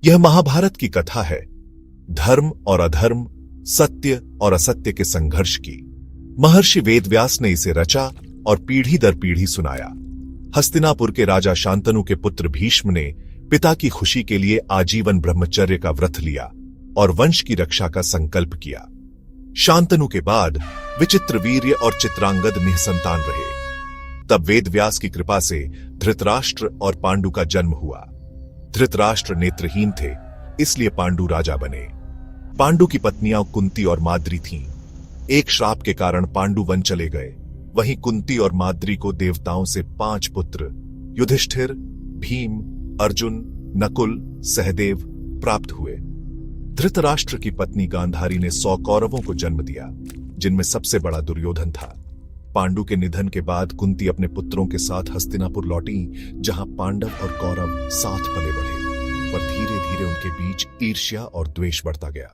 यह महाभारत की कथा है, धर्म और अधर्म, सत्य और असत्य के संघर्ष की। महर्षि वेदव्यास ने इसे रचा और पीढ़ी दर पीढ़ी सुनाया। हस्तिनापुर के राजा शांतनु के पुत्र भीष्म ने पिता की खुशी के लिए आजीवन ब्रह्मचर्य का व्रत लिया और वंश की रक्षा का संकल्प किया। शांतनु के बाद विचित्रवीर्य और चित्रांगद निःसंतान रहे। तब वेदव्यास की कृपा से धृतराष्ट्र और पांडु का जन्म हुआ। धृतराष्ट्र नेत्रहीन थे, इसलिए पांडु राजा बने। पांडु की पत्नियां कुंती और माद्री थीं। एक श्राप के कारण पांडु वन चले गए। वहीं कुंती और माद्री को देवताओं से 5 पुत्र युधिष्ठिर, भीम, अर्जुन, नकुल, सहदेव प्राप्त हुए। धृतराष्ट्र की पत्नी गांधारी ने 100 कौरवों को जन्म दिया, जिनमें सबसे बड़ा दुर्योधन था। पांडु के निधन के बाद कुंती अपने पुत्रों के साथ हस्तिनापुर लौटी, जहां पांडव और कौरव साथ पले बढ़े, पर धीरे धीरे उनके बीच ईर्ष्या और द्वेष बढ़ता गया।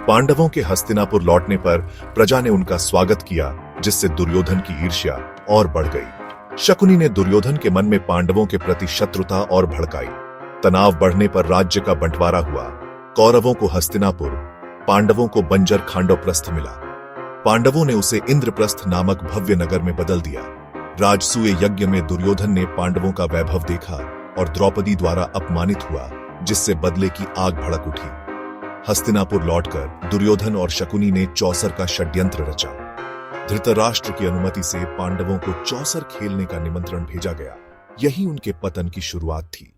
पांडवों के हस्तिनापुर लौटने पर प्रजा ने उनका स्वागत किया, जिससे दुर्योधन की ईर्ष्या और बढ़ गई। शकुनी ने दुर्योधन के मन में पांडवों के प्रति शत्रुता और भड़काई। तनाव बढ़ने पर राज्य का बंटवारा हुआ। कौरवों को हस्तिनापुर, पांडवों को बंजर खांडवप्रस्थ मिला। पांडवों ने उसे इंद्रप्रस्थ नामक भव्य नगर में बदल दिया। राजसूय यज्ञ में दुर्योधन ने पांडवों का वैभव देखा और द्रौपदी द्वारा अपमानित हुआ, जिससे बदले की आग भड़क उठी। हस्तिनापुर लौटकर दुर्योधन और शकुनी ने चौसर का षड्यंत्र रचा। धृतराष्ट्र की अनुमति से पांडवों को चौसर खेलने का निमंत्रण भेजा गया। यही उनके पतन की शुरुआत थी।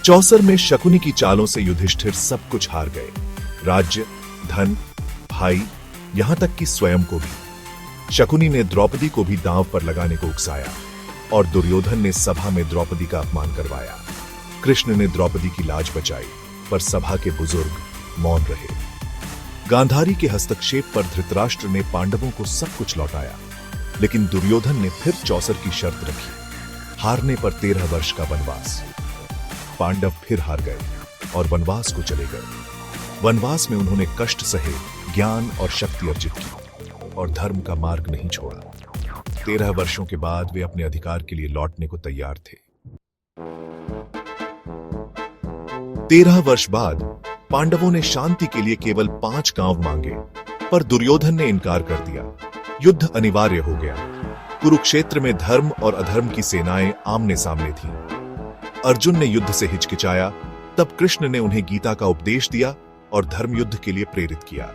चौसर में शकुनी की चालों से युधिष्ठिर सब कुछ हार गए, राज्य, धन, भाई, यहां तक कि स्वयं को भी। शकुनी ने द्रौपदी को भी दांव पर लगाने को उकसाया और दुर्योधन ने सभा में द्रौपदी का अपमान करवाया। कृष्ण ने द्रौपदी की लाज बचाई, पर सभा के बुजुर्ग मौन रहे। गांधारी के हस्तक्षेप पर धृतराष्ट्र ने पांडवों को सब कुछ लौटाया, लेकिन दुर्योधन ने फिर चौसर की शर्त रखी, हारने पर 13 वर्ष का वनवास। पांडव फिर हार गए और वनवास को चले गए। वनवास में उन्होंने कष्ट सहे, ज्ञान और शक्ति अर्जित की और धर्म का मार्ग नहीं छोड़ा। 13 वर्षों के बाद वे अपने अधिकार के लिए लौटने को तैयार थे। 13 वर्ष बाद पांडवों ने शांति के लिए केवल 5 गांव मांगे, पर दुर्योधन ने इनकार कर दिया। युद्ध अनिवार्य हो गया। कुरुक्षेत्र में धर्म और अधर्म की सेनाएं आमने सामने थीं। अर्जुन ने युद्ध से हिचकिचाया, तब कृष्ण ने उन्हें गीता का उपदेश दिया और धर्म युद्ध के लिए प्रेरित किया।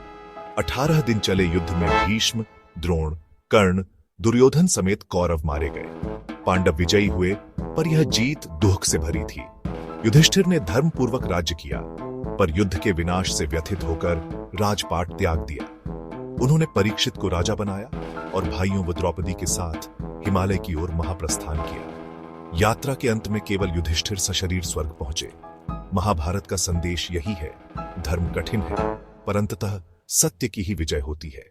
18 दिन चले युद्ध में भीष्म, द्रोण, कर्ण, दुर्योधन समेत कौरव मारे गए। पांडव विजयी हुए, पर यह जीत दुख से भरी थी। युधिष्ठिर ने धर्मपूर्वक राज्य किया, पर युद्ध के विनाश से व्यथित होकर राजपाट त्याग दिया। उन्होंने परीक्षित को राजा बनाया और भाइयों व द्रौपदी के साथ हिमालय की ओर महाप्रस्थान किया। यात्रा के अंत में केवल युधिष्ठिर सशरीर स्वर्ग पहुंचे। महाभारत का संदेश यही है, धर्म कठिन है, पर अंततः सत्य की ही विजय होती है।